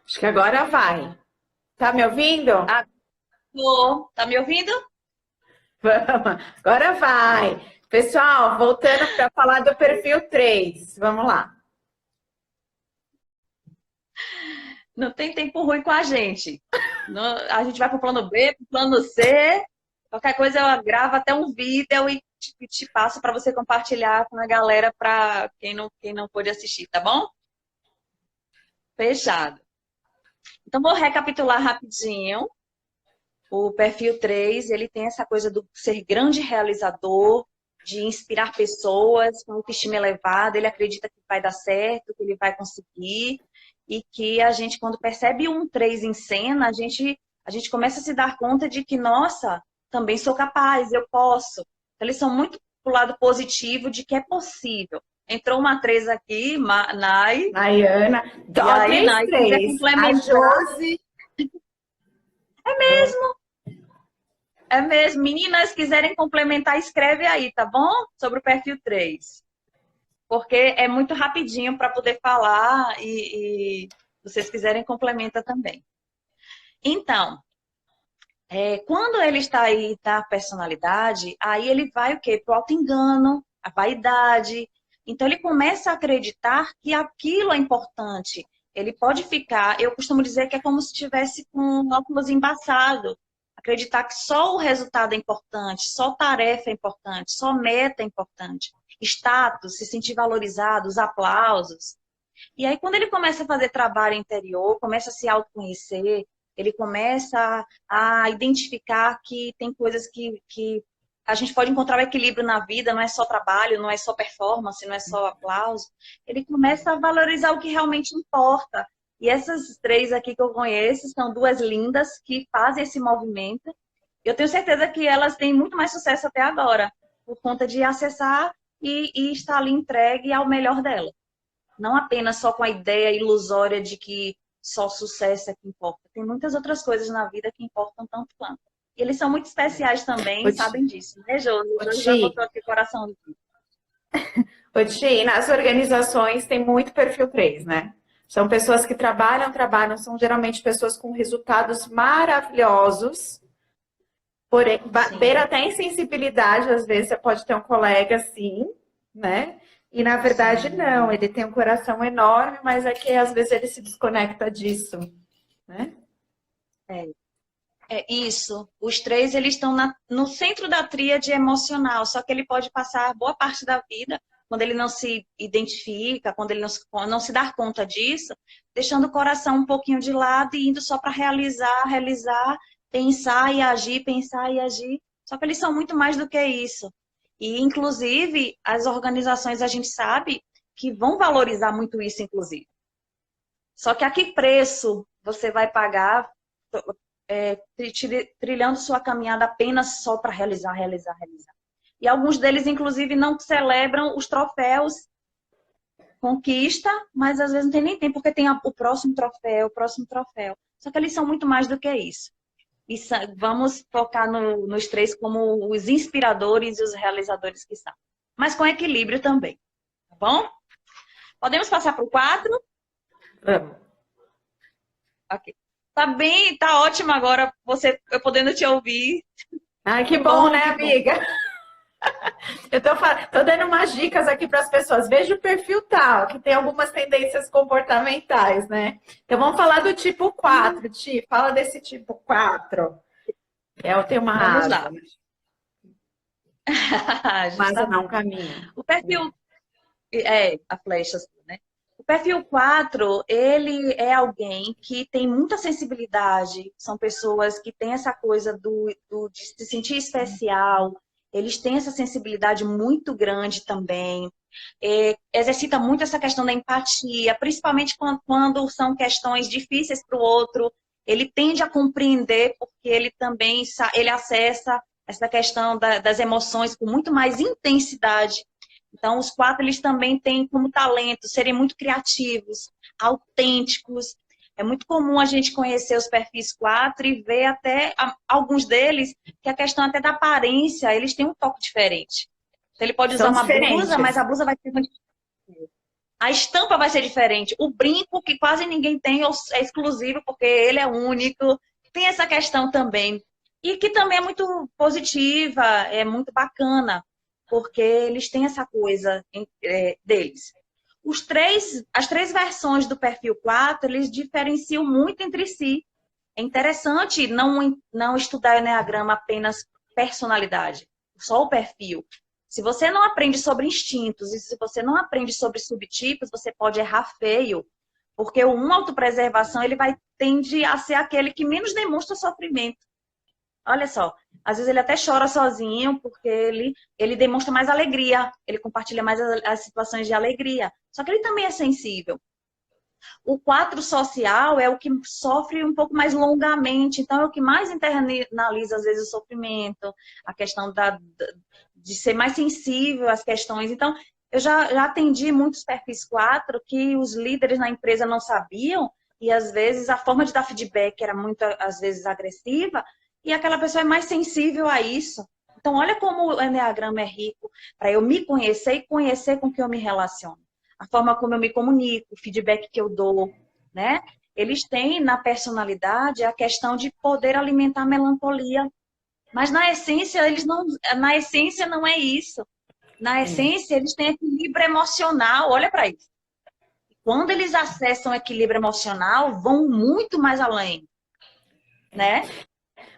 Acho que agora vai. Tá me ouvindo? Alô, tá me ouvindo? Vamos, agora vai. Pessoal, voltando para falar do perfil 3. Vamos lá. Não tem tempo ruim com a gente. A gente vai pro plano B, pro plano C. Qualquer coisa eu gravo até um vídeo e te passo para você compartilhar com a galera para quem não pôde assistir, tá bom? Fechado. Então vou recapitular rapidinho. O perfil 3 ele tem essa coisa do ser grande realizador, de inspirar pessoas com autoestima elevada, ele acredita que vai dar certo, que ele vai conseguir, e que a gente, quando percebe um 3 em cena, a gente começa a se dar conta de que, nossa, também sou capaz, eu posso. Então, eles são muito pro lado positivo de que é possível. Entrou uma 3 aqui, Nai, Mariana. e Ó, aí, 3, Nai, se quiser 3. A complementar, Josi. é mesmo. Meninas, quiserem complementar, escreve aí, tá bom? Sobre o perfil 3. Porque é muito rapidinho para poder falar e vocês quiserem, complementa também. Então, quando ele está aí da personalidade, aí ele vai o quê? Para o auto-engano, a vaidade. Então, ele começa a acreditar que aquilo é importante. Ele pode ficar, eu costumo dizer que é como se estivesse com um óculos embaçado. Acreditar que só o resultado é importante, só tarefa é importante, só meta é importante. Status, se sentir valorizado, os aplausos. E aí, quando ele começa a fazer trabalho interior, começa a se autoconhecer, ele começa a identificar que tem coisas que a gente pode encontrar o equilíbrio na vida, não é só trabalho, não é só performance, não é só aplauso. Ele começa a valorizar o que realmente importa. E essas três aqui que eu conheço são duas lindas que fazem esse movimento. Eu tenho certeza que elas têm muito mais sucesso até agora, por conta de acessar e estar ali entregue ao melhor dela. Não apenas só com a ideia ilusória de que só sucesso é que importa. Tem muitas outras coisas na vida que importam tanto quanto. E eles são muito especiais também Ô, e sabem disso. Né, Josi? O Josi já Ti, botou aqui o coração. ô, Ti, nas organizações tem muito perfil 3, né? São pessoas que trabalham, são geralmente pessoas com resultados maravilhosos, porém, beira Sim, até insensibilidade, às vezes você pode ter um colega assim, né? E na verdade sim. não, ele tem um coração enorme, mas é que às vezes ele se desconecta disso, né? É, é isso. Os três, eles estão no centro da tríade emocional, só que ele pode passar boa parte da vida, quando ele não se identifica, quando ele não se dá conta disso, deixando o coração um pouquinho de lado e indo só para realizar, pensar e agir, pensar e agir. Só que eles são muito mais do que isso. E, inclusive, as organizações, a gente sabe que vão valorizar muito isso, inclusive. Só que a que preço você vai pagar trilhando sua caminhada apenas só para realizar? E alguns deles, inclusive, não celebram os troféus conquista, mas às vezes não tem nem tempo, porque tem o próximo troféu, o próximo troféu. Só que eles são muito mais do que isso. E vamos focar nos três como os inspiradores e os realizadores que são. Mas com equilíbrio também, tá bom? Podemos passar para o 4? Vamos. Ok. Tá bem, tá ótimo agora você eu podendo te ouvir. Ai, que Que bom, bom, né, que bom. amiga? Tô dando umas dicas aqui para as pessoas. Veja o perfil tal, que tem algumas tendências comportamentais, né? Então vamos falar do tipo 4, Ti. Fala desse tipo 4. É, eu tenho Vamos lá. uma asa não, um Justamente. caminho. O perfil a flecha, assim, né? O perfil 4 ele é alguém que tem muita sensibilidade, são pessoas que têm essa coisa de se sentir especial, eles têm essa sensibilidade muito grande também, exercita muito essa questão da empatia, principalmente quando são questões difíceis para o outro, ele tende a compreender porque ele também ele acessa essa questão das emoções com muito mais intensidade. Então, os quatro, eles também têm como talento serem muito criativos, autênticos. É muito comum a gente conhecer os perfis 4 e ver até alguns deles que a questão até da aparência, eles têm um toque diferente. Então, ele pode usar São uma blusa, mas diferentes. a blusa vai ser muito... A estampa vai ser diferente. O brinco, que quase ninguém tem, é exclusivo porque ele é único. Tem essa questão também. E que também é muito positiva, é muito bacana, porque eles têm essa coisa deles. As três versões do perfil 4, eles diferenciam muito entre si. É interessante não estudar o Enneagrama apenas personalidade, só o perfil. Se você não aprende sobre instintos e se você não aprende sobre subtipos, você pode errar feio. Porque o 1 autopreservação, ele tende a ser aquele que menos demonstra sofrimento. Olha só, às vezes ele até chora sozinho porque ele demonstra mais alegria, ele compartilha mais as situações de alegria. Só que ele também é sensível. O 4 social é o que sofre um pouco mais longamente, então é o que mais internaliza, às vezes, o sofrimento, a questão de ser mais sensível às questões. Então, eu já atendi muitos perfis 4 que os líderes na empresa não sabiam, e às vezes a forma de dar feedback era muito, às vezes, agressiva, e aquela pessoa é mais sensível a isso. Então, olha como o Enneagrama é rico para eu me conhecer e conhecer com quem eu me relaciono. A forma como eu me comunico, o feedback que eu dou, né? Eles têm na personalidade a questão de poder alimentar a melancolia. Mas na essência, na essência não é isso. Na essência, eles têm equilíbrio emocional. Olha para isso. Quando eles acessam o equilíbrio emocional, vão muito mais além, né?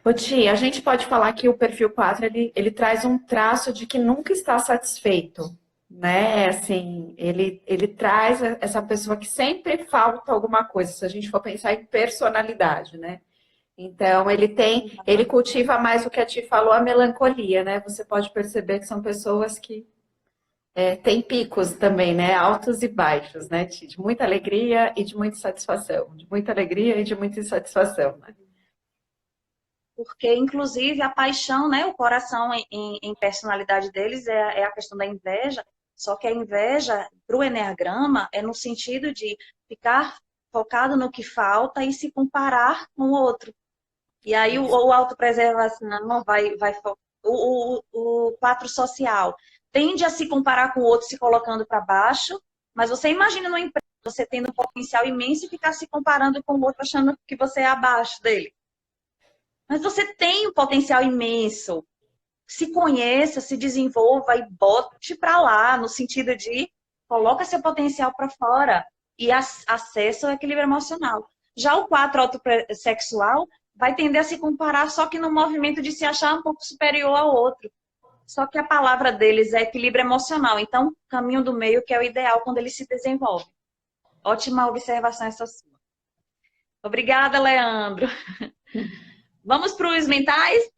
Ô, Tia, a gente pode falar que o perfil 4 ele traz um traço de que nunca está satisfeito, né? Assim, ele traz essa pessoa que sempre falta alguma coisa, se a gente for pensar em personalidade, né? Então, ele cultiva mais o que a Ti falou, a melancolia, né? Você pode perceber que são pessoas que têm picos também, né? Altos e baixos, né, Ti? De muita alegria e de muita insatisfação. De muita alegria e de muita insatisfação, né? Porque, inclusive, a paixão, né? O coração em personalidade deles é a questão da inveja. Só que a inveja, para o Enneagrama, é no sentido de ficar focado no que falta e se comparar com o outro. E aí o autopreservação o 4 social tende a se comparar com o outro, se colocando para baixo, mas você imagina no emprego, você tendo um potencial imenso e ficar se comparando com o outro, achando que você é abaixo dele. Mas você tem um potencial imenso. Se conheça, se desenvolva e bote para lá, no sentido de coloca seu potencial para fora e acessa o equilíbrio emocional. Já o 4 autosexual vai tender a se comparar, só que no movimento de se achar um pouco superior ao outro. Só que a palavra deles é equilíbrio emocional. Então, caminho do meio, que é o ideal quando ele se desenvolve. Ótima observação essa sua. Obrigada, Leandro. Vamos para os mentais?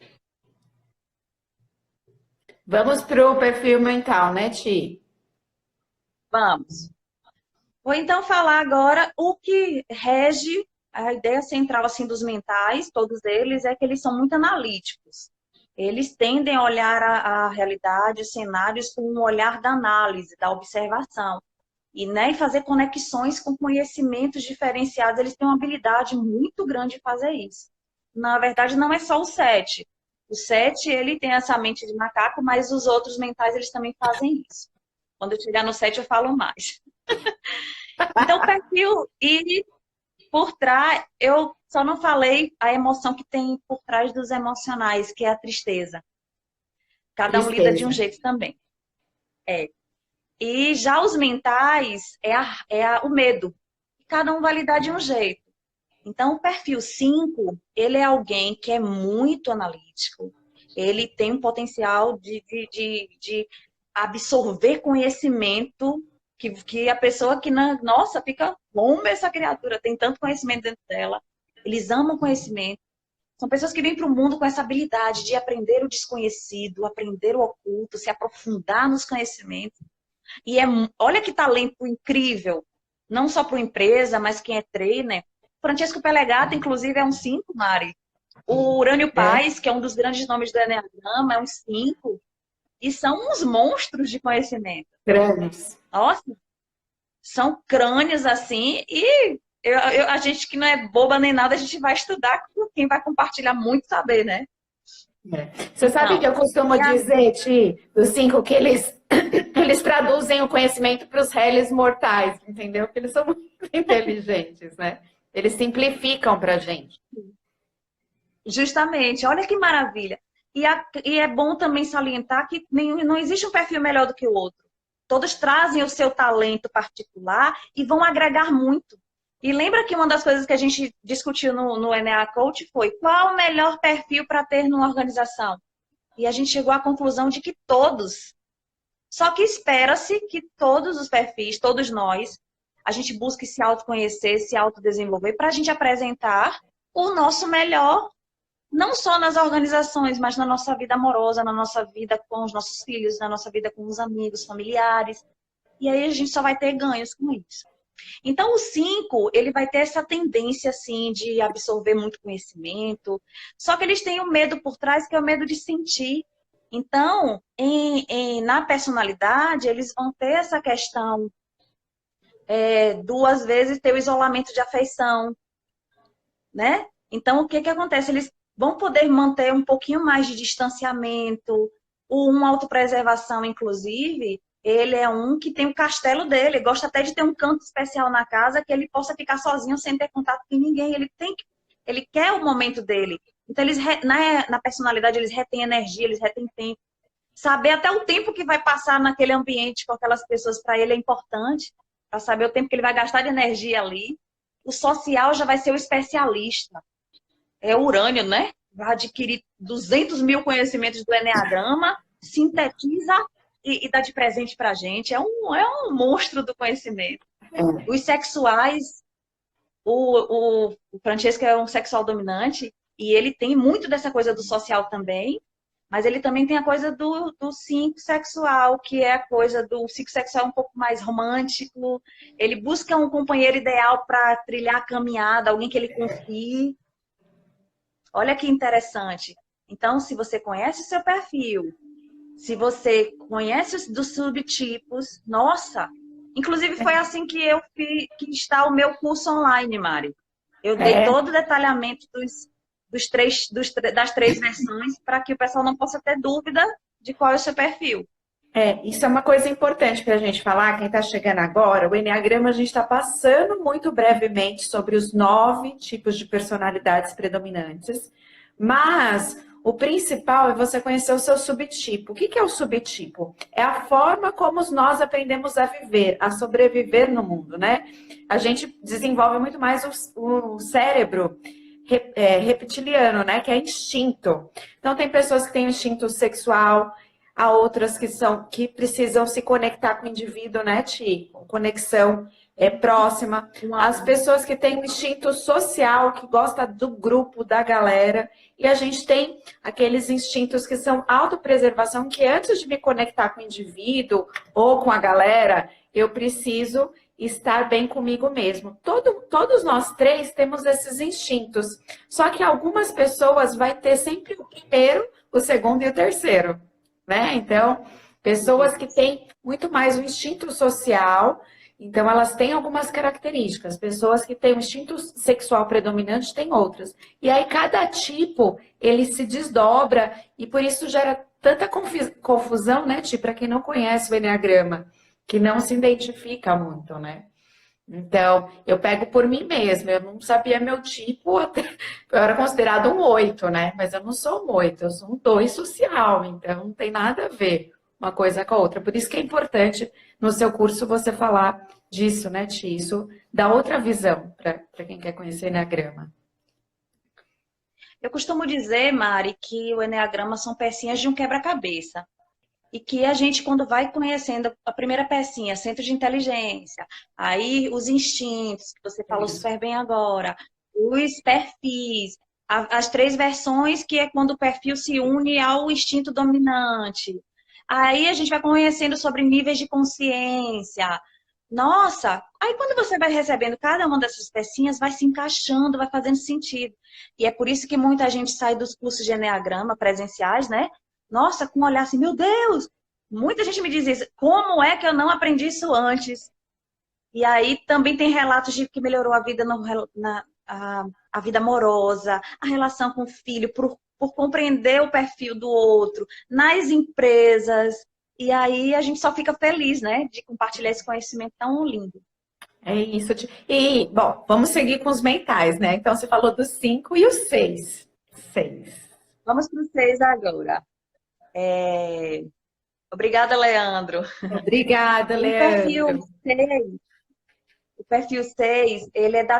Vamos para o perfil mental, né, Ti? Vamos. Vou então falar agora o que rege a ideia central assim dos mentais, todos eles, é que eles são muito analíticos. Eles tendem a olhar a realidade, os cenários com um olhar da análise, da observação. E né, fazer conexões com conhecimentos diferenciados. Eles têm uma habilidade muito grande de fazer isso. Na verdade, não é só o 7. O 7, ele tem essa mente de macaco, mas os outros mentais, eles também fazem isso. Quando eu chegar no 7, eu falo mais. Então, o perfil, e por trás, eu só não falei a emoção que tem por trás dos emocionais, que é a tristeza. Cada um lida de um jeito também. E já os mentais o medo. Cada um vai lidar de um jeito. Então, o perfil 5, ele é alguém que é muito analítico. Ele tem um potencial de absorver conhecimento que a pessoa que, nossa, fica bomba essa criatura, tem tanto conhecimento dentro dela. Eles amam conhecimento. São pessoas que vêm para o mundo com essa habilidade de aprender o desconhecido, aprender o oculto, se aprofundar nos conhecimentos. E olha que talento incrível, não só para a empresa, mas quem é trainer. Francesco Pelegato, inclusive, é um 5, Mari. O Urânio Paes, que é um dos grandes nomes do Enneagrama, é um 5. E são uns monstros de conhecimento. Crânios. Nossa, são crânios assim, e a gente que não é boba nem nada, a gente vai estudar com quem vai compartilhar muito saber, né? Você sabe que eu costumo dizer, Ti, dos 5, que Eles traduzem o conhecimento para os réis mortais, entendeu? Porque eles são muito inteligentes, né? Eles simplificam para a gente. Justamente, olha que maravilha. E é bom também salientar que não existe um perfil melhor do que o outro. Todos trazem o seu talento particular e vão agregar muito. E lembra que uma das coisas que a gente discutiu no NA Coach foi qual o melhor perfil para ter numa organização? E a gente chegou à conclusão de que todos. Só que espera-se que todos os perfis, todos nós, a gente busque se autoconhecer, se autodesenvolver, para a gente apresentar o nosso melhor, não só nas organizações, mas na nossa vida amorosa, na nossa vida com os nossos filhos, na nossa vida com os amigos, familiares. E aí a gente só vai ter ganhos com isso. Então, o 5, ele vai ter essa tendência, assim, de absorver muito conhecimento, só que eles têm o medo por trás, que é o medo de sentir. Então, na personalidade, eles vão ter essa questão, às vezes, ter o isolamento de afeição, né? Então, o que que acontece? Eles vão poder manter um pouquinho mais de distanciamento, uma autopreservação, inclusive, ele é um que tem o castelo dele, gosta até de ter um canto especial na casa que ele possa ficar sozinho sem ter contato com ninguém. Ele quer o momento dele. Então, na personalidade, eles retêm energia, eles retêm tempo. Saber até o tempo que vai passar naquele ambiente com aquelas pessoas, para ele é importante, para saber o tempo que ele vai gastar de energia ali. O social já vai ser o especialista. É o Urânio, né? Vai adquirir 200 mil conhecimentos do Eneagrama, sintetiza e dá de presente pra gente. É um monstro do conhecimento. Os sexuais, o Francesco é um sexual dominante e ele tem muito dessa coisa do social também, mas ele também tem a coisa do 5 sexual, que é a coisa do 5 sexual um pouco mais romântico. Ele busca um companheiro ideal para trilhar a caminhada, alguém que ele confie. Olha que interessante. Então, se você conhece o seu perfil, se você conhece os dos subtipos, nossa! Inclusive, foi assim que eu fiz, que está o meu curso online, Mari. Eu dei todo o detalhamento das 3 versões para que o pessoal não possa ter dúvida de qual é o seu perfil. Isso é uma coisa importante para a gente falar, quem está chegando agora, o Eneagrama a gente está passando muito brevemente sobre os 9 tipos de personalidades predominantes, mas o principal é você conhecer o seu subtipo. O que é o subtipo? É a forma como nós aprendemos a viver, a sobreviver no mundo, né? A gente desenvolve muito mais o cérebro reptiliano, né? Que é instinto. Então, tem pessoas que têm um instinto sexual, há outras que precisam se conectar com o indivíduo, né, Ti? Conexão próxima. As pessoas que têm um instinto social, que gosta do grupo, da galera. E a gente tem aqueles instintos que são autopreservação, que antes de me conectar com o indivíduo ou com a galera, eu preciso estar bem comigo mesmo. Todos nós 3 temos esses instintos. Só que algumas pessoas vai ter sempre o primeiro, o segundo e o terceiro. Né? Então, pessoas que têm muito mais o instinto social, então elas têm algumas características. Pessoas que têm o instinto sexual predominante têm outras. E aí cada tipo, ele se desdobra e por isso gera tanta confusão, né, Ti, para quem não conhece o Eneagrama, que não se identifica muito, né? Então, eu pego por mim mesma, eu não sabia meu tipo, eu era considerado um 8, né? Mas eu não sou um 8, eu sou um 2 social, então não tem nada a ver uma coisa com a outra. Por isso que é importante no seu curso você falar disso, né, Ti? Isso dá outra visão para quem quer conhecer Eneagrama. Eu costumo dizer, Mari, que o Eneagrama são pecinhas de um quebra-cabeça. E que a gente, quando vai conhecendo a primeira pecinha, centro de inteligência, aí os instintos, que você falou super bem agora, os perfis, as 3 versões, que é quando o perfil se une ao instinto dominante. Aí a gente vai conhecendo sobre níveis de consciência. Nossa, aí quando você vai recebendo cada uma dessas pecinhas, vai se encaixando, vai fazendo sentido. E é por isso que muita gente sai dos cursos de Eneagrama presenciais, né? Nossa, com um olhar assim, meu Deus! Muita gente me diz isso. Como é que eu não aprendi isso antes? E aí também tem relatos de que melhorou a vida, a vida amorosa, a relação com o filho, por compreender o perfil do outro, nas empresas. E aí a gente só fica feliz, né, de compartilhar esse conhecimento tão lindo. É isso. E, bom, vamos seguir com os mentais, né? Então, você falou dos 5 e os 6. 6. Vamos para os 6 agora. Obrigada, Leandro. Obrigada, O perfil Leandro. 6, o perfil 6, ele é da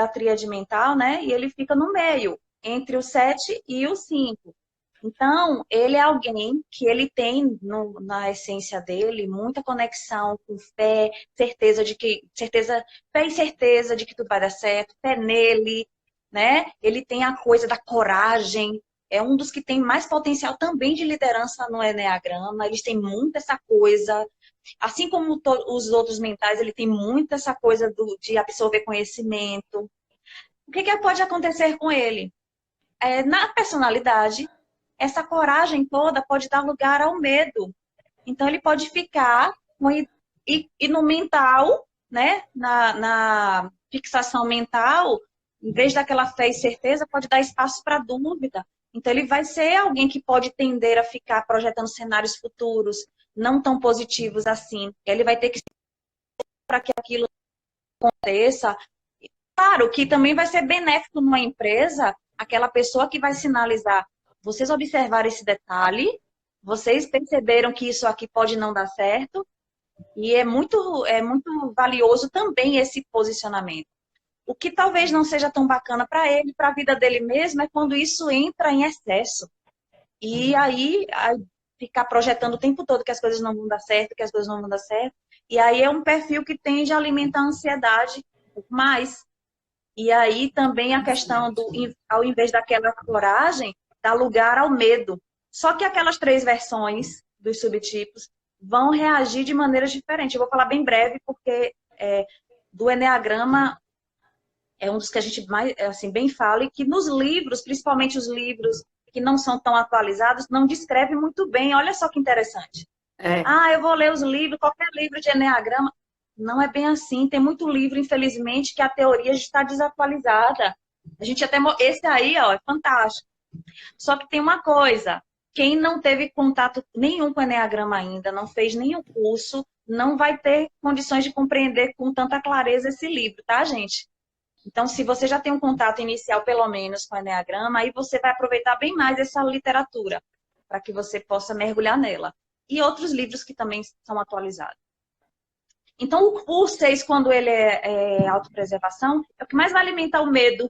tríade mental, né? E ele fica no meio, entre o 7 e o 5. Então, ele é alguém que ele tem na essência dele muita conexão com fé, fé e certeza de que tudo vai dar certo, fé nele, né? Ele tem a coisa da coragem, é um dos que tem mais potencial também de liderança no Eneagrama, eles têm muito essa coisa, assim como os outros mentais, ele tem muito essa coisa de absorver conhecimento. O que pode acontecer com ele? Na personalidade, essa coragem toda pode dar lugar ao medo. Então, ele pode ficar e no mental, né? Na fixação mental, em vez daquela fé e certeza, pode dar espaço para dúvida. Então, ele vai ser alguém que pode tender a ficar projetando cenários futuros não tão positivos assim. Ele vai ter que para que aquilo aconteça. Claro que também vai ser benéfico numa empresa, aquela pessoa que vai sinalizar. Vocês observaram esse detalhe, vocês perceberam que isso aqui pode não dar certo, e é muito valioso também esse posicionamento. O que talvez não seja tão bacana para ele, para a vida dele mesmo, é quando isso entra em excesso. E aí ficar projetando o tempo todo que as coisas não vão dar certo, que as coisas não vão dar certo. E aí é um perfil que tende a alimentar a ansiedade mais. E aí também a questão ao invés daquela coragem, dá lugar ao medo. Só que aquelas 3 versões dos subtipos vão reagir de maneiras diferentes. Eu vou falar bem breve, porque do Eneagrama é um dos que a gente mais, assim, bem fala, e que nos livros, principalmente os livros que não são tão atualizados, não descreve muito bem. Olha só que interessante. Eu vou ler os livros, qualquer livro de Eneagrama. Não é bem assim. Tem muito livro, infelizmente, que a teoria está desatualizada. A gente até... Esse aí, ó, é fantástico. Só que tem uma coisa. Quem não teve contato nenhum com o Eneagrama ainda, não fez nenhum curso, não vai ter condições de compreender com tanta clareza esse livro, tá, gente? Então, se você já tem um contato inicial, pelo menos, com o Eneagrama, aí você vai aproveitar bem mais essa literatura, para que você possa mergulhar nela. E outros livros que também são atualizados. Então, o 6, quando ele é autopreservação, é o que mais vai alimentar o medo.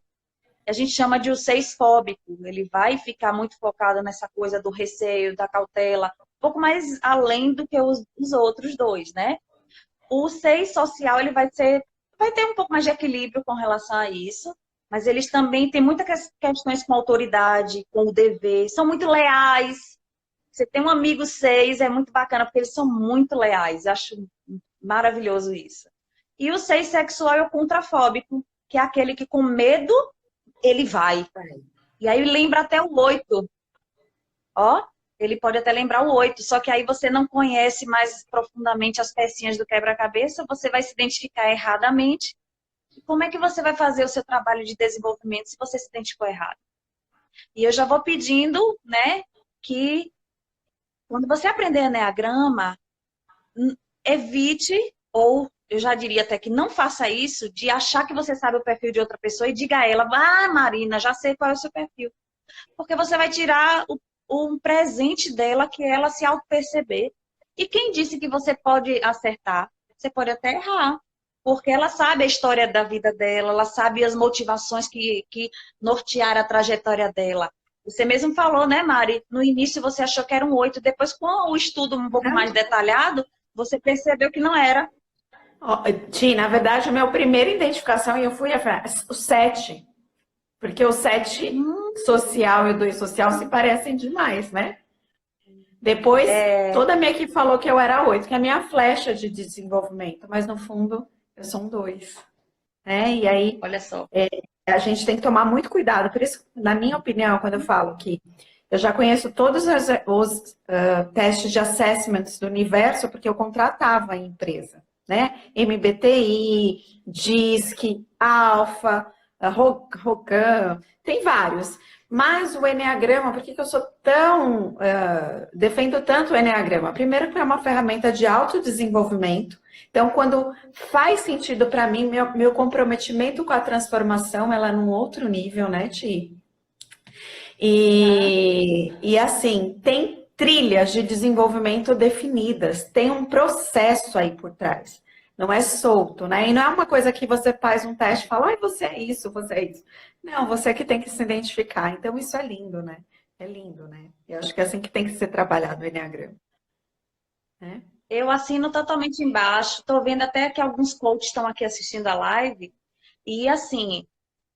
A gente chama de o 6 fóbico. Ele vai ficar muito focado nessa coisa do receio, da cautela, um pouco mais além do que os outros 2, né? O 6 social, ele vai ter um pouco mais de equilíbrio com relação a isso, mas eles também têm muitas questões com autoridade, com o dever, são muito leais. Você tem um amigo 6, é muito bacana, porque eles são muito leais. Eu acho maravilhoso isso. E o 6 sexual é o contrafóbico, que é aquele que com medo, ele vai. E aí lembra até o 8. Ó, ele pode até lembrar o 8, só que aí você não conhece mais profundamente as pecinhas do quebra-cabeça, você vai se identificar erradamente. E como é que você vai fazer o seu trabalho de desenvolvimento se você se identificou errado? E eu já vou pedindo, né, que quando você aprender Eneagrama, evite, ou eu já diria até que não faça isso, de achar que você sabe o perfil de outra pessoa e diga a ela, Marina, já sei qual é o seu perfil. Porque você vai tirar um presente dela que é ela se auto-perceber. E quem disse que você pode acertar? Você pode até errar. Porque ela sabe a história da vida dela, ela sabe as motivações que nortearam a trajetória dela. Você mesmo falou, né, Mari? No início você achou que era um 8, depois com o estudo um pouco mais detalhado, você percebeu que não era. Ti, na verdade, a minha primeira identificação, e eu fui o 7. Porque o 7 social e o 2 social se parecem demais, né? Depois, toda a minha equipe falou que eu era 8, que é a minha flecha de desenvolvimento, mas no fundo eu sou um 2. Né? E aí, olha só. A gente tem que tomar muito cuidado. Por isso, na minha opinião, quando eu falo que eu já conheço todos os testes de assessments do universo, porque eu contratava a empresa, né? MBTI, DISC, Alpha, Rocan, tem vários. Mas o Eneagrama, por que que eu sou tão, defendo tanto o Eneagrama? Primeiro que é uma ferramenta de autodesenvolvimento. Então, quando faz sentido para mim, meu comprometimento com a transformação, ela é num outro nível, né, Ti? E assim, tem trilhas de desenvolvimento definidas, tem um processo aí por trás. Não é solto, né? E não é uma coisa que você faz um teste e fala, ai, você é isso, você é isso. Não, você que tem que se identificar. Então, isso é lindo, né? É lindo, né? Eu acho que é assim que tem que ser trabalhado o Enneagrama, né? Eu assino totalmente embaixo. Estou vendo até que alguns coaches estão aqui assistindo a live. E assim,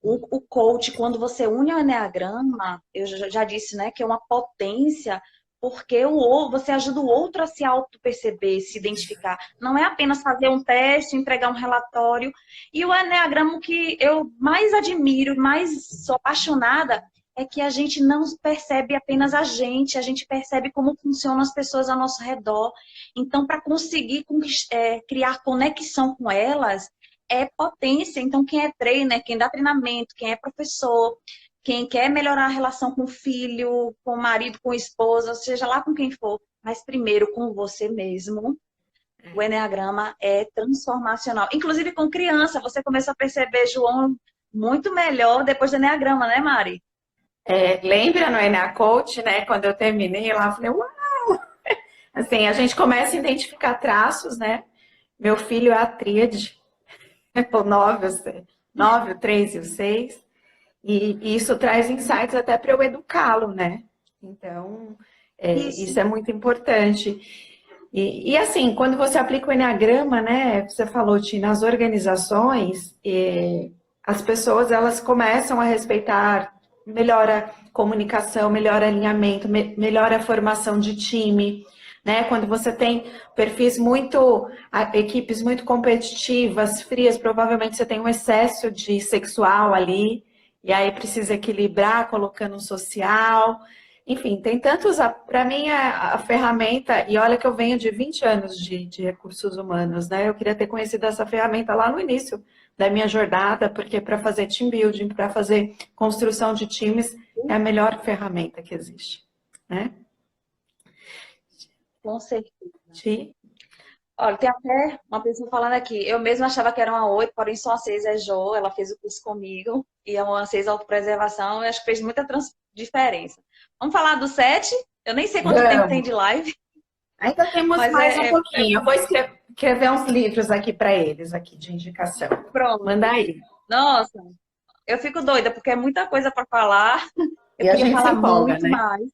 o coach, quando você une o Eneagrama, eu já disse, né, que é uma potência, porque você ajuda o outro a se auto-perceber, se identificar. Não é apenas fazer um teste, entregar um relatório. E o Eneagrama que eu mais admiro, mais sou apaixonada, é que a gente não percebe apenas a gente percebe como funcionam as pessoas ao nosso redor. Então, para conseguir criar conexão com elas, é potência. Então, quem é trainer, quem dá treinamento, quem é professor, quem quer melhorar a relação com o filho, com o marido, com a esposa, seja lá com quem for, mas primeiro com você mesmo, o Eneagrama é transformacional. Inclusive com criança, você começa a perceber João muito melhor depois do Eneagrama, né, Mari? Lembra no Enea Coach, né? Quando eu terminei lá, eu falei, uau! Assim, a gente começa a identificar traços, né? Meu filho é a tríade, o 9, o 3 e o 6. E isso traz insights até para eu educá-lo, né? Então, Isso. isso é muito importante. E assim, quando você aplica o Enneagrama, né? Você falou, Tina, nas organizações, as pessoas elas começam a respeitar, melhora a comunicação, melhora alinhamento, melhora a formação de time, né? Quando você tem perfis equipes muito competitivas, frias, provavelmente você tem um excesso de sexual ali, e aí precisa equilibrar colocando um social. Enfim, tem tantos. Para mim, a ferramenta, e olha que eu venho de 20 anos de recursos humanos, né? Eu queria ter conhecido essa ferramenta lá no início da minha jornada, porque para fazer team building, para fazer construção de times, é a melhor ferramenta que existe, né? Com certeza. Ti? Olha, tem até uma pessoa falando aqui. Eu mesma achava que era uma 8, porém só uma 6 é Jo. Ela fez o curso comigo. E é uma 6 autopreservação. Eu acho que fez muita diferença. Vamos falar do 7? Eu nem sei quanto tempo tem Vamos! de live, Ainda temos mas mais um pouquinho. Eu vou escrever uns livros aqui para eles, aqui de indicação. Manda pronto. aí. Nossa, eu fico doida, porque é muita coisa para falar. Eu E a queria gente se falar empolga, muito né? mais.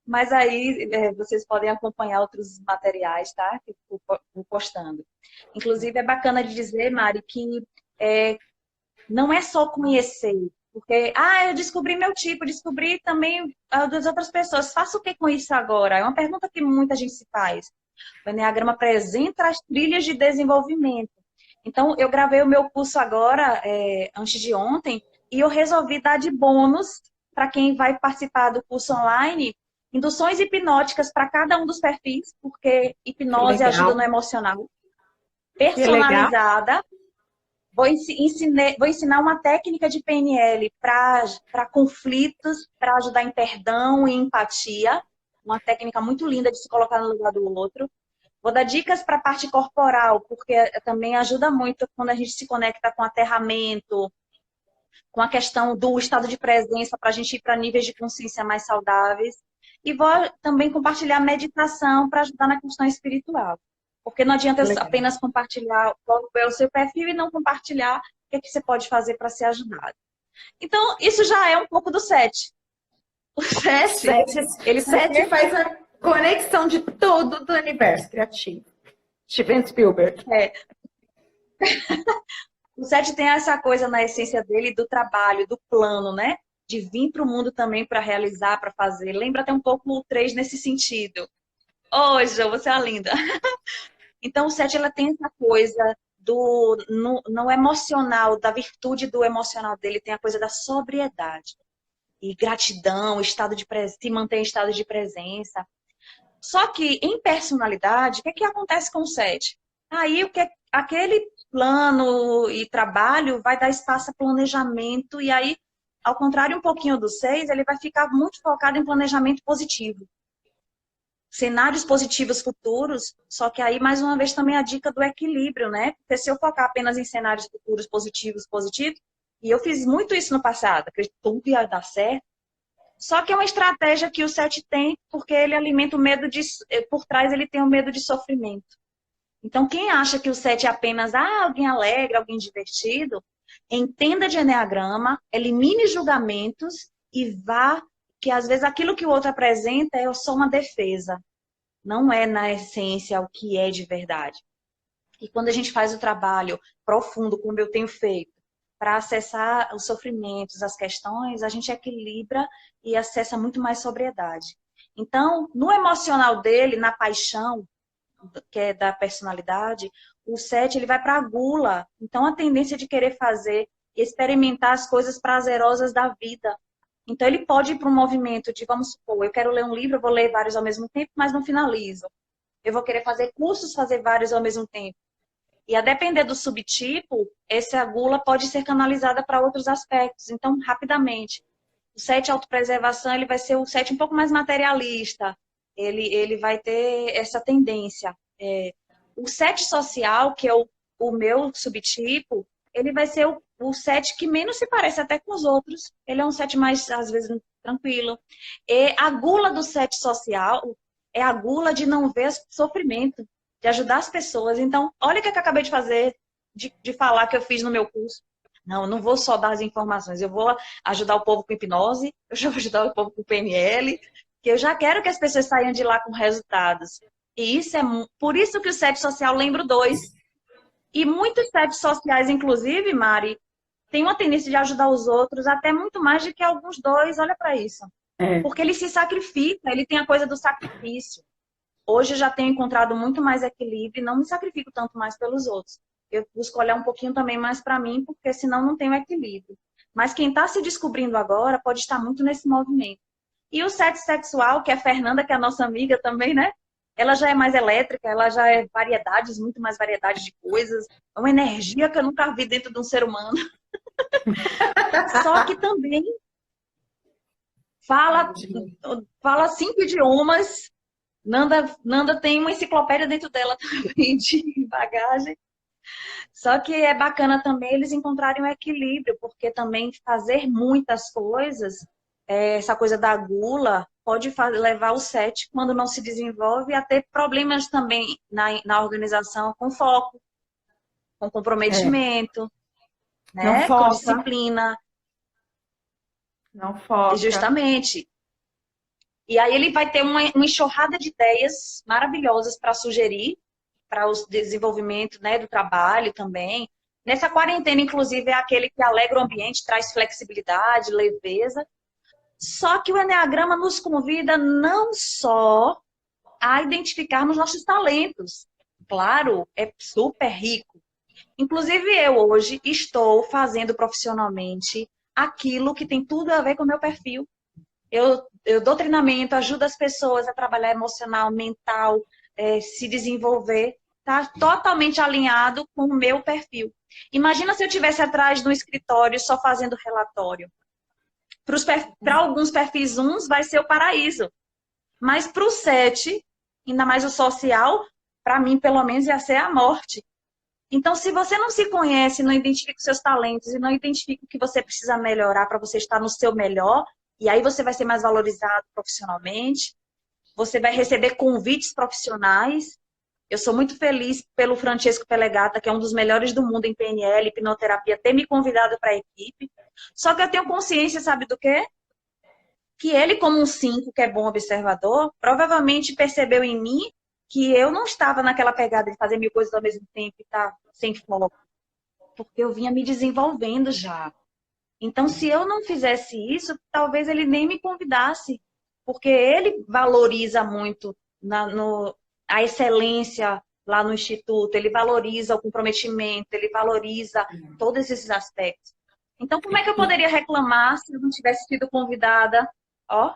Mas aí vocês podem acompanhar outros materiais, tá? Que eu vou postando. Inclusive, é bacana de dizer, Mari, que é, não é só conhecer, porque, eu descobri meu tipo, descobri também das outras pessoas. Faço o que com isso agora? É uma pergunta que muita gente se faz. O Eneagrama apresenta as trilhas de desenvolvimento. Então, eu gravei o meu curso agora, antes de ontem, e eu resolvi dar de bônus para quem vai participar do curso online, induções hipnóticas para cada um dos perfis, porque Que hipnose ajuda legal. no emocional, Que legal. personalizada. Vou ensinar uma técnica de PNL para conflitos, para ajudar em perdão e empatia. Uma técnica muito linda de se colocar no lugar do outro. Vou dar dicas para a parte corporal, porque também ajuda muito quando a gente se conecta com aterramento, com a questão do estado de presença, para a gente ir para níveis de consciência mais saudáveis. E vou também compartilhar meditação para ajudar na questão espiritual. Porque não adianta Que eu legal. apenas compartilhar qual é o seu perfil e não compartilhar o que, é que você pode fazer para ser ajudado. Então, isso já é um pouco do 7. O 7, Sete, ele vai sete ser... faz a conexão de todo do universo criativo. Steven Spielberg. É, o 7 tem essa coisa na essência dele do trabalho, do plano, né? De vir para o mundo também para realizar, para fazer. Lembra até um pouco o 3 nesse sentido. Ô, Jo, você é linda. Então, o 7 ela tem essa coisa no emocional, da virtude do emocional dele, tem a coisa da sobriedade. E gratidão, se manter em estado de presença. Só que em personalidade, o que acontece com o 7? Aí aquele plano e trabalho vai dar espaço a planejamento, e aí, ao contrário um pouquinho do 6, ele vai ficar muito focado em planejamento positivo. Cenários positivos futuros, só que aí, mais uma vez, também a dica do equilíbrio, né? Porque se eu focar apenas em cenários futuros positivos, e eu fiz muito isso no passado, acredito que tudo ia dar certo, só que é uma estratégia que o 7 tem, porque ele alimenta o medo de... Por trás ele tem o medo de sofrimento. Então, quem acha que o 7 é apenas alguém alegre, alguém divertido, entenda de eneagrama, elimine julgamentos e vá, que às vezes aquilo que o outro apresenta é só uma defesa. Não é, na essência, o que é de verdade. E quando a gente faz o trabalho profundo, como eu tenho feito, para acessar os sofrimentos, as questões, a gente equilibra e acessa muito mais sobriedade. Então, no emocional dele, na paixão, que é da personalidade, o 7 ele vai para a gula. Então, a tendência de querer fazer e experimentar as coisas prazerosas da vida. Então, ele pode ir para um movimento de, vamos supor, eu quero ler um livro, eu vou ler vários ao mesmo tempo, mas não finalizo. Eu vou querer fazer cursos, fazer vários ao mesmo tempo. E a depender do subtipo, essa gula pode ser canalizada para outros aspectos. Então, rapidamente, o 7 autopreservação, ele vai ser o 7 um pouco mais materialista. Ele vai ter essa tendência. O 7 social, que é o meu subtipo, ele vai ser o 7 que menos se parece até com os outros. Ele é um 7 mais, às vezes, tranquilo. E a gula do 7 social é a gula de não ver sofrimento, de ajudar as pessoas. Então, olha o que eu acabei de fazer, de falar que eu fiz no meu curso. Não, eu não vou só dar as informações, eu vou ajudar o povo com hipnose, eu vou ajudar o povo com PNL, que eu já quero que as pessoas saiam de lá com resultados. E isso por isso que o 7 social lembra o 2. E muitos 7 sociais, inclusive, Mari, têm uma tendência de ajudar os outros até muito mais do que alguns 2, olha para isso. Porque ele se sacrifica, ele tem a coisa do sacrifício. Hoje eu já tenho encontrado muito mais equilíbrio e não me sacrifico tanto mais pelos outros. Eu busco olhar um pouquinho também mais para mim, porque senão não tenho equilíbrio. Mas quem está se descobrindo agora pode estar muito nesse movimento. E o 7 sexual, que é a Fernanda, que é a nossa amiga também, né? Ela já é mais elétrica, ela já é variedades, muito mais variedade de coisas. É uma energia que eu nunca vi dentro de um ser humano. Só que também fala 5 idiomas. Nanda tem uma enciclopédia dentro dela também de bagagem. Só que é bacana também eles encontrarem um equilíbrio, porque também fazer muitas coisas, essa coisa da gula, pode levar o 7, quando não se desenvolve, a ter problemas também na organização com foco, com comprometimento, né? Com disciplina. Não foca. Justamente. E aí ele vai ter uma enxurrada de ideias maravilhosas para sugerir para o desenvolvimento, né, do trabalho também. Nessa quarentena, inclusive, é aquele que alegra o ambiente, traz flexibilidade, leveza. Só que o Eneagrama nos convida não só a identificarmos nossos talentos. Claro, é super rico. Inclusive, eu hoje estou fazendo profissionalmente aquilo que tem tudo a ver com o meu perfil. Eu dou treinamento, ajudo as pessoas a trabalhar emocional, mental, se desenvolver. Está totalmente alinhado com o meu perfil. Imagina se eu estivesse atrás de um escritório só fazendo relatório. Para alguns perfis 1 vai ser o paraíso. Mas para o 7, ainda mais o social, para mim, pelo menos, ia ser a morte. Então, se você não se conhece, não identifica os seus talentos e não identifica o que você precisa melhorar para você estar no seu melhor, e aí você vai ser mais valorizado profissionalmente, você vai receber convites profissionais. Eu sou muito feliz pelo Francesco Pelegata, que é um dos melhores do mundo em PNL, hipnoterapia, ter me convidado para a equipe. Só que eu tenho consciência, sabe do quê? Que ele, como um 5, que é bom observador, provavelmente percebeu em mim que eu não estava naquela pegada de fazer 1000 coisas ao mesmo tempo e estar sem foco. Porque eu vinha me desenvolvendo já. Então, se eu não fizesse isso, talvez ele nem me convidasse. Porque ele valoriza muito a excelência lá no Instituto, ele valoriza o comprometimento, ele valoriza todos esses aspectos. Então, como é que eu poderia reclamar se eu não tivesse sido convidada? Ó.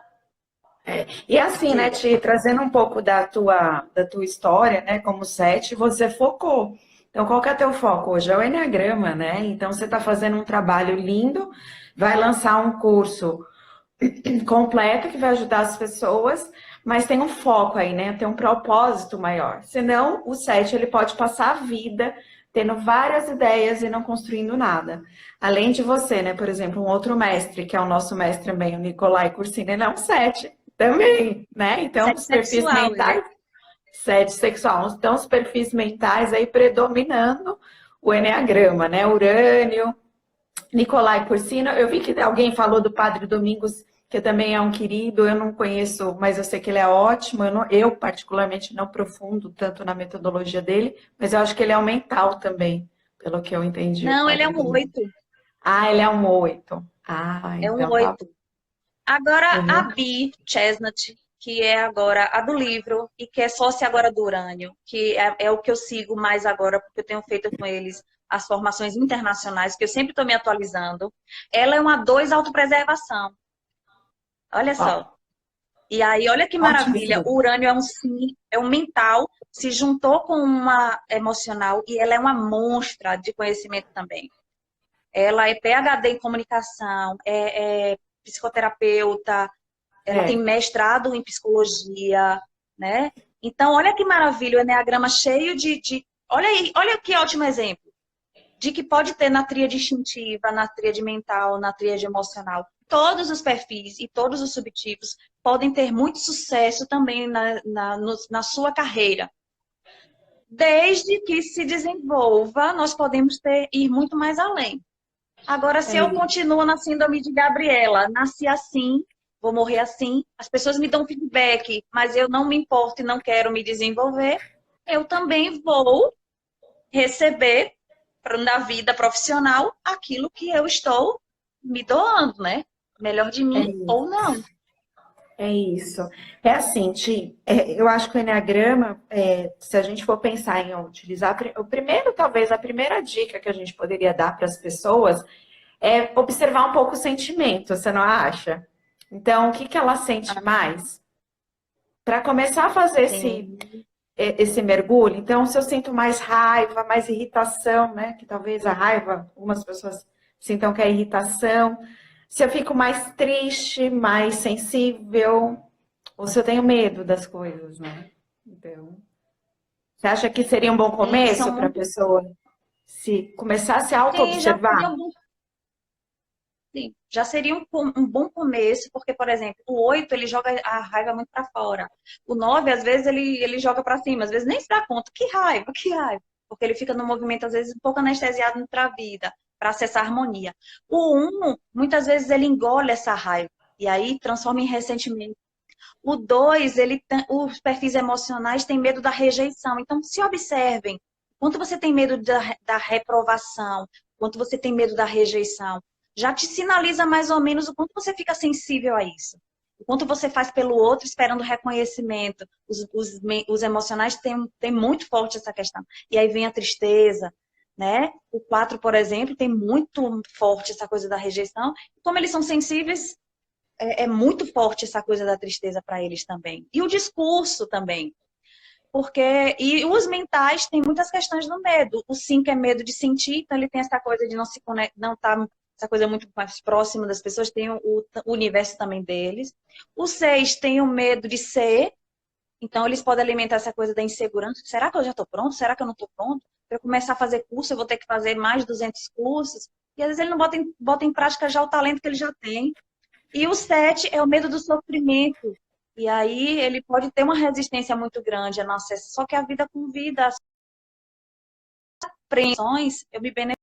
E assim, né, Ti, trazendo um pouco da tua história, né, como 7, você focou. Então, qual que é o teu foco hoje? É o Eneagrama, né? Então, você está fazendo um trabalho lindo, vai lançar um curso completo que vai ajudar as pessoas, mas tem um foco aí, né? Tem um propósito maior. Senão, o 7 ele pode passar a vida tendo várias ideias e não construindo nada. Além de você, né? Por exemplo, um outro mestre, que é o nosso mestre também, o Nicolai Cursini, ele é um 7 também, né? Então, Sexo os perfis sexual, mentais, 7 sexual. Então, os perfis mentais aí predominando o Eneagrama, né? Urânio, Nicolai Cursino, eu vi que alguém falou do Padre Domingos, que também é um querido, eu não conheço, mas eu sei que ele é ótimo, eu particularmente não profundo tanto na metodologia dele, mas eu acho que ele é um mental também, pelo que eu entendi, o Não, ele é Padre um Domingos. 8. Ah, ele é um 8. Ah, É um então tá. 8. Agora, a Uhum. Bi Chestnut, que é agora a do livro e que é sócia agora do Urânio, que é o que eu sigo mais agora, porque eu tenho feito com eles as formações internacionais, que eu sempre estou me atualizando. Ela é uma 2 autopreservação. Olha Ó, só. E aí, olha que ótimo maravilha. signo. O Urânio é um sim, é um mental, se juntou com uma emocional e ela é uma monstra de conhecimento também. Ela é PhD em comunicação, é psicoterapeuta, ela tem É, mestrado em psicologia, né? Então, olha que maravilha, o Eneagrama cheio Olha aí, olha que ótimo exemplo de que pode ter na tríade instintiva, na tríade mental, na tríade emocional. Todos os perfis e todos os subtipos podem ter muito sucesso também na sua carreira. Desde que se desenvolva, nós podemos ir muito mais além. Agora, se é eu isso. continuo na síndrome de Gabriela, nasci assim, vou morrer assim, as pessoas me dão feedback, mas eu não me importo e não quero me desenvolver, eu também vou receber na vida profissional aquilo que eu estou me doando, né? Melhor de É mim ou isso. não. É isso. É assim, Ti, eu acho que o Enneagrama, se a gente for pensar em utilizar, o primeiro, talvez, a primeira dica que a gente poderia dar para as pessoas é observar um pouco o sentimento, você não acha? Então, o que que ela sente mais? Para começar a fazer Sim. esse mergulho, então, se eu sinto mais raiva, mais irritação, né? Que talvez a raiva, algumas pessoas sintam que é irritação. Se eu fico mais triste, mais sensível, ou se eu tenho medo das coisas, né? Então, você acha que seria um bom E começo são para a muito. pessoa se começar a se Sim, já auto-observar? seria um bom. Sim, já seria um bom começo, porque, por exemplo, o 8 ele joga a raiva muito para fora. O 9 às vezes, ele joga para cima, às vezes nem se dá conta. Que raiva, que raiva. Porque ele fica no movimento, às vezes, um pouco anestesiado para a vida, para acessar a harmonia. O 1 muitas vezes, ele engole essa raiva. E aí transforma em ressentimento. O 2 os perfis emocionais têm medo da rejeição. Então, se observem. Quanto você tem medo da reprovação? Quanto você tem medo da rejeição? Já te sinaliza mais ou menos o quanto você fica sensível a isso. O quanto você faz pelo outro esperando reconhecimento. Os emocionais têm muito forte essa questão. E aí vem a tristeza, né? O 4, por exemplo, tem muito forte essa coisa da rejeição. Como eles são sensíveis, é muito forte essa coisa da tristeza para eles também. E o discurso também. E os mentais têm muitas questões do medo. O 5 é medo de sentir, então ele tem essa coisa de não se conectar, não tá essa coisa muito mais próxima das pessoas, tem o universo também deles. O 6 tem o medo de ser, então eles podem alimentar essa coisa da insegurança. Será que eu já estou pronto? Será que eu não estou pronto? Para eu começar a fazer curso, eu vou ter que fazer mais de 200 cursos. E às vezes ele não bota em prática já o talento que ele já tem. E o 7 é o medo do sofrimento. E aí ele pode ter uma resistência muito grande a não acesso. Só que a vida convida as apreensões, eu me beneficio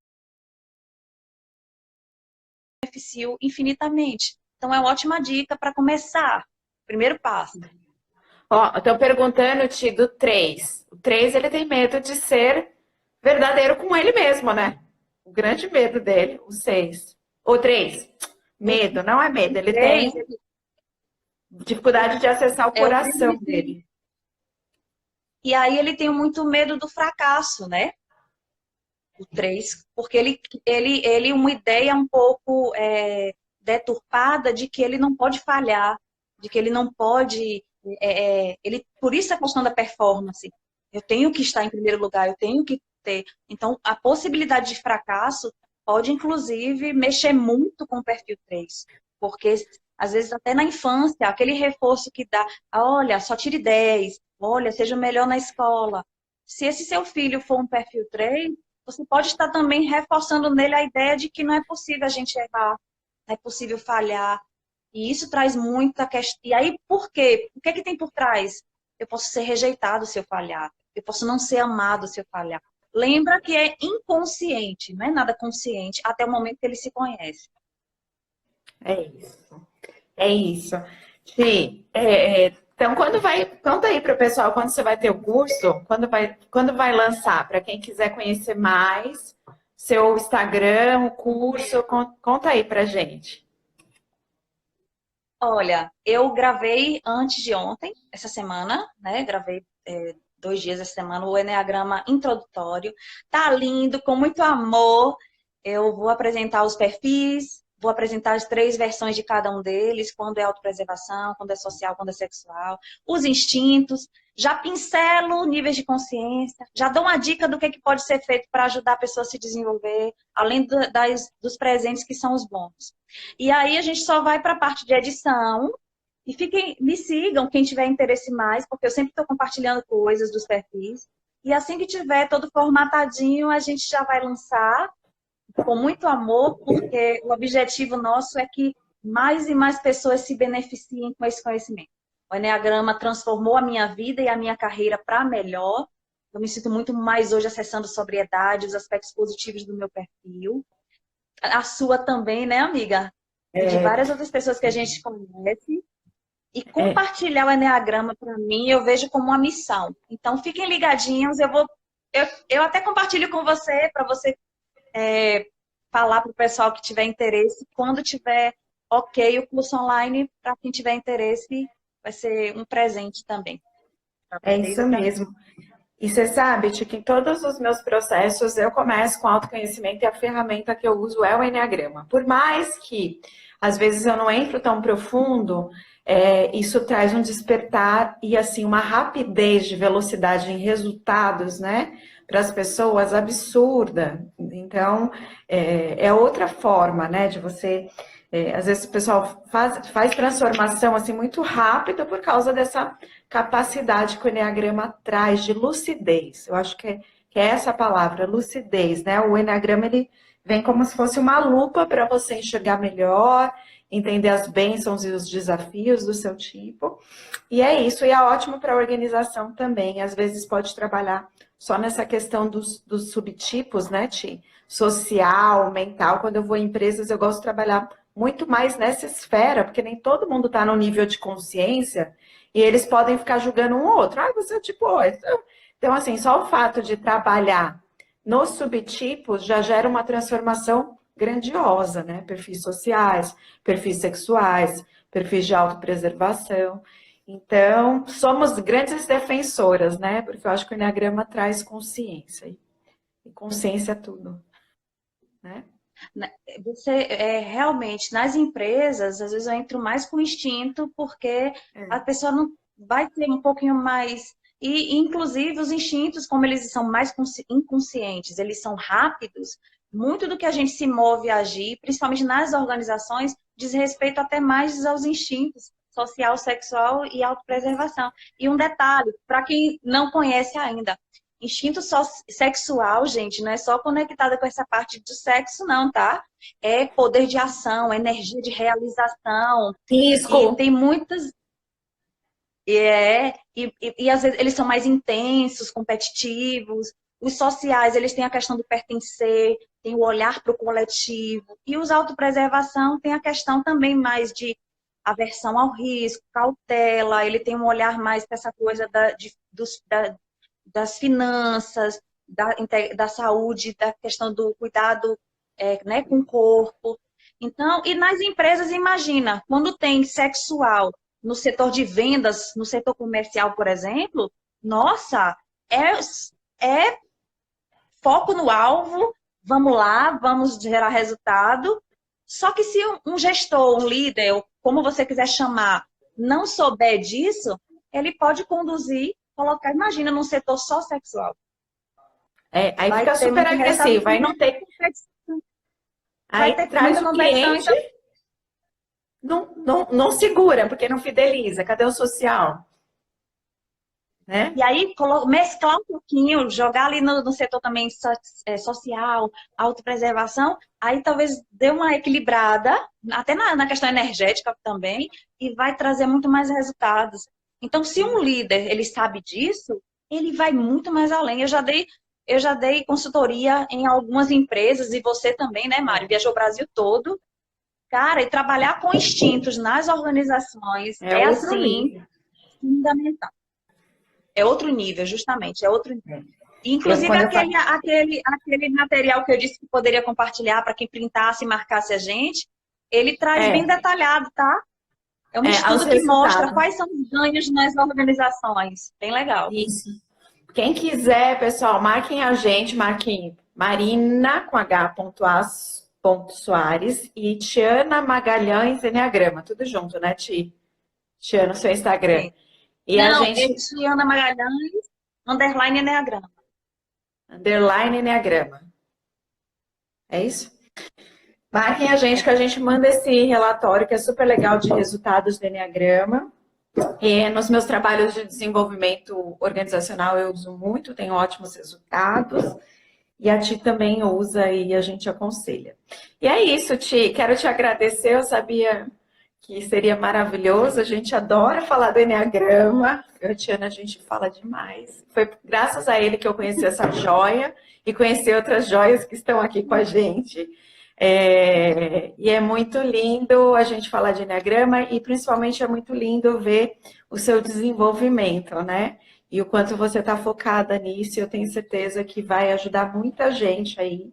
infinitamente. Então é uma ótima dica para começar. Primeiro passo. Ó, estão perguntando-te do 3. O 3 ele tem medo de ser verdadeiro com ele mesmo, né? O grande medo dele, o 6. O 3, O medo, não é medo, ele 3 tem dificuldade de acessar o é o coração primeiro. dele. E aí ele tem muito medo do fracasso, né? O 3, porque ele uma ideia um pouco deturpada de que ele não pode falhar, de que ele não pode. Por isso a questão da performance. Eu tenho que estar em primeiro lugar, eu tenho que ter. Então, a possibilidade de fracasso pode, inclusive, mexer muito com o perfil 3. Porque, às vezes, até na infância, aquele reforço que dá, olha, só tire 10, olha, seja o melhor na escola. Se esse seu filho for um perfil 3, você pode estar também reforçando nele a ideia de que não é possível a gente errar, não é possível falhar. E isso traz muita questão. E aí, por quê? O que é que tem por trás? Eu posso ser rejeitado se eu falhar. Eu posso não ser amado se eu falhar. Lembra que é inconsciente, não é nada consciente, até o momento que ele se conhece. É isso. É isso. Ti, então, conta aí para o pessoal quando você vai ter o curso, quando vai lançar, para quem quiser conhecer mais, seu Instagram, o curso, conta aí para gente. Olha, eu gravei antes de ontem, essa semana, né? Gravei 2 dias essa semana, o Eneagrama introdutório. Tá lindo, com muito amor. Eu vou apresentar os perfis, vou apresentar as 3 versões de cada um deles, quando é autopreservação, quando é social, quando é sexual, os instintos. Já pincelo níveis de consciência, já dou uma dica do que pode ser feito para ajudar a pessoa a se desenvolver, além dos presentes que são os bônus. E aí a gente só vai para a parte de edição. E me sigam, quem tiver interesse mais, porque eu sempre estou compartilhando coisas dos perfis. E assim que tiver todo formatadinho, a gente já vai lançar com muito amor, porque o objetivo nosso é que mais e mais pessoas se beneficiem com esse conhecimento. O Eneagrama transformou a minha vida e a minha carreira para melhor. Eu me sinto muito mais hoje acessando sobriedade, os aspectos positivos do meu perfil. A sua também, né, amiga? E de várias outras pessoas que a gente conhece. E compartilhar o Eneagrama, para mim, eu vejo como uma missão. Então, fiquem ligadinhos. Eu até compartilho com você, para você falar para o pessoal que tiver interesse. Quando tiver ok o curso online, para quem tiver interesse, vai ser um presente também. É isso mesmo. E você sabe, Ti, que em todos os meus processos eu começo com autoconhecimento e a ferramenta que eu uso é o Eneagrama. Por mais que às vezes eu não entro tão profundo, isso traz um despertar e assim uma rapidez de velocidade em resultados, né, para as pessoas absurda. Então, é outra forma, né, de você. Às vezes o pessoal faz transformação assim muito rápida por causa dessa capacidade que o Eneagrama traz de lucidez. Eu acho que é essa a palavra, lucidez, né? O Eneagrama, ele vem como se fosse uma lupa para você enxergar melhor, entender as bênçãos e os desafios do seu tipo. E é isso, e é ótimo para a organização também. Às vezes pode trabalhar só nessa questão dos subtipos, né, Ti? Social, mental. Quando eu vou em empresas, eu gosto de trabalhar muito mais nessa esfera, porque nem todo mundo está no nível de consciência e eles podem ficar julgando um ou outro. Ah, você é tipo 8. Então, assim, só o fato de trabalhar nos subtipos já gera uma transformação grandiosa, né? Perfis sociais, perfis sexuais, perfis de autopreservação. Então, somos grandes defensoras, né? Porque eu acho que o Eneagrama traz consciência. E consciência é tudo, né? Você, realmente, nas empresas, às vezes eu entro mais com instinto, porque a pessoa não vai ter um pouquinho mais. E, inclusive, os instintos, como eles são mais inconscientes, eles são rápidos, muito do que a gente se move a agir, principalmente nas organizações, diz respeito até mais aos instintos social, sexual e autopreservação. E um detalhe, para quem não conhece ainda, instinto sexual, gente, não é só conectada com essa parte do sexo, não, tá? É poder de ação, energia de realização. Risco. E tem muitas. E às vezes eles são mais intensos, competitivos. Os sociais, eles têm a questão do pertencer, tem o olhar para o coletivo. E os autopreservação tem a questão também mais de aversão ao risco, cautela, ele tem um olhar mais para essa coisa das finanças, da saúde, da questão do cuidado né, com o corpo. Então, e nas empresas, imagina, quando tem sexual no setor de vendas, no setor comercial, por exemplo, nossa, é foco no alvo, vamos lá, vamos gerar resultado. Só que se um gestor, um líder, ou como você quiser chamar, não souber disso, ele pode conduzir, colocar, imagina, num setor só sexual. Aí Vai fica ter super muito resultado, agressivo, aí não tem. vai Aí ter traz muita o conversão, cliente, então. não segura, porque não fideliza. Cadê o social? Né? E aí, mesclar um pouquinho, jogar ali no setor também social, autopreservação, aí talvez dê uma equilibrada, até na questão energética também, e vai trazer muito mais resultados. Então, se um líder, ele sabe disso, ele vai muito mais além. Eu já dei consultoria em algumas empresas, e você também, né, Mário? Viajou o Brasil todo. Cara, e trabalhar com instintos nas organizações É é, outro assim, nível. fundamental. É outro nível, justamente, é outro nível. Inclusive, Quando eu falo, aquele material que eu disse que poderia compartilhar para quem printasse e marcasse a gente, ele traz bem é, detalhado, tá? É um os estudo que mostra resultados. quais são os ganhos nas organizações. Bem legal. Isso. Quem quiser, pessoal, marquem a gente, marquem Marina com H. Soares e Tiana Magalhães Enneagrama, tudo junto, né, Ti? Tiana, seu Instagram. Sim. E a Não, gente, Etiana Magalhães, underline Enneagrama. underline Enneagrama. É isso? Marquem a gente que a gente manda esse relatório que é super legal de resultados do Enneagrama. E nos meus trabalhos de desenvolvimento organizacional eu uso muito, tenho ótimos resultados. E a Ti também usa e a gente aconselha. E é isso, Ti. Quero te agradecer. Eu sabia que seria maravilhoso. A gente adora falar do Enneagrama. Eu e a Tiana, a gente fala demais. Foi graças a ele que eu conheci essa joia e conheci outras joias que estão aqui com a gente. E é muito lindo a gente falar de Enneagrama e principalmente é muito lindo ver o seu desenvolvimento, né? E o quanto você está focada nisso, eu tenho certeza que vai ajudar muita gente aí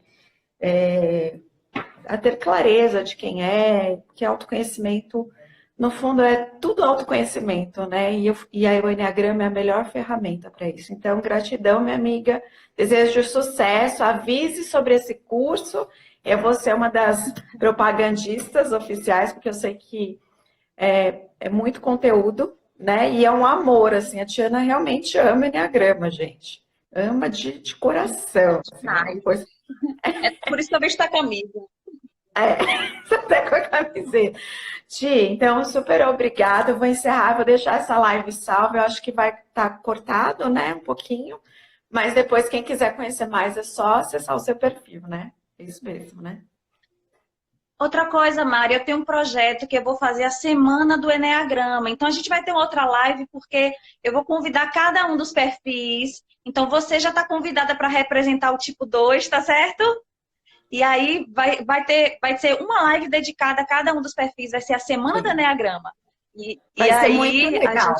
a ter clareza de quem é, que autoconhecimento, no fundo, é tudo autoconhecimento, né? E aí o Enneagrama é a melhor ferramenta para isso. Então, gratidão, minha amiga. Desejo sucesso, avise sobre esse curso. Eu vou ser uma das propagandistas oficiais, porque eu sei que é muito conteúdo, né? E é um amor, assim. A Tiana realmente ama Enneagrama, gente. Ama de coração. Assim, é uma Nice. coisa. É por isso que eu vejo a camisa. Até com a camiseta. Ti, então, super obrigada. Eu vou encerrar, vou deixar essa live salva. Eu acho que vai estar cortado, né? Um pouquinho. Mas depois, quem quiser conhecer mais, é só acessar o seu perfil, né? É isso mesmo, né? Outra coisa, Mari, eu tenho um projeto que eu vou fazer a semana do Eneagrama. Então, a gente vai ter outra live, porque eu vou convidar cada um dos perfis. Então, você já está convidada para representar o tipo 2, tá certo? E aí, vai ser uma live dedicada a cada um dos perfis. Vai ser a semana do Sim. Eneagrama. E Vai ser muito aí, legal.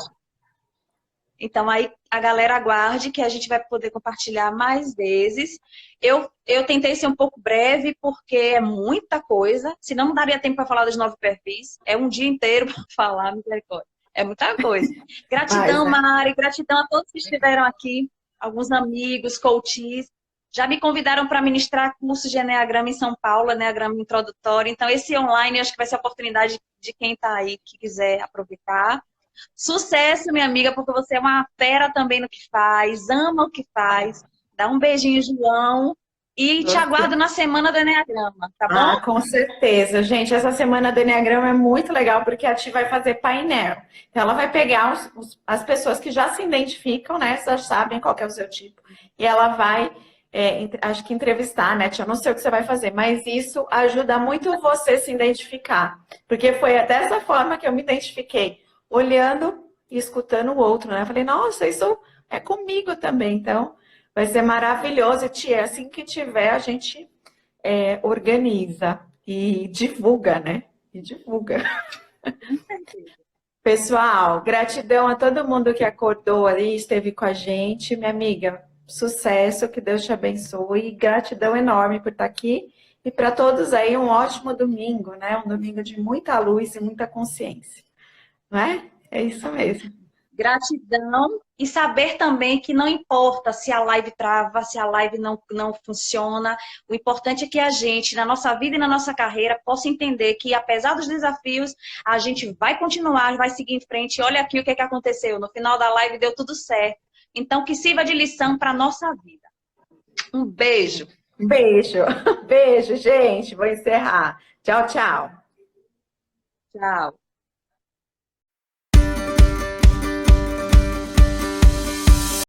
então, aí a galera aguarde que a gente vai poder compartilhar mais vezes. Eu tentei ser um pouco breve, porque é muita coisa. Senão não daria tempo para falar dos 9 perfis. É um dia inteiro para falar, misericórdia. É muita coisa. Mas, Gratidão, né? Mari. Gratidão a todos que estiveram aqui. Alguns amigos, coaches. Já me convidaram para ministrar curso de Eneagrama em São Paulo, Eneagrama Introdutório. Então, esse online, acho que vai ser a oportunidade de quem está aí, que quiser aproveitar. Sucesso, minha amiga, porque você é uma fera também no que faz, ama o que faz. Dá um beijinho, João. E te aguardo na semana do Eneagrama, tá bom? Ah, com certeza. Gente, essa semana do Enneagrama é muito legal porque a Ti vai fazer painel. Então, ela vai pegar as pessoas que já se identificam, né? Já sabem qual que é o seu tipo. E ela vai, acho que entrevistar, né, Tia? Eu não sei o que você vai fazer, mas isso ajuda muito você a se identificar. Porque foi dessa forma que eu me identifiquei, olhando e escutando o outro, né? Eu falei, nossa, isso é comigo também. Então, vai ser maravilhoso. E, Tia, assim que tiver, a gente organiza e divulga, né? E divulga. Com certeza. Pessoal, gratidão a todo mundo que acordou ali, esteve com a gente. Minha amiga, sucesso, que Deus te abençoe. E gratidão enorme por estar aqui. E para todos aí, um ótimo domingo, né? Um domingo de muita luz e muita consciência. Não é? É isso mesmo. Gratidão e saber também que não importa se a live trava, se a live não funciona. O importante é que a gente, na nossa vida e na nossa carreira, possa entender que, apesar dos desafios, a gente vai continuar, vai seguir em frente. Olha aqui o que aconteceu. No final da live deu tudo certo. Então, que sirva de lição para a nossa vida. Um beijo. Beijo. Beijo, gente. Vou encerrar. Tchau, tchau. Tchau.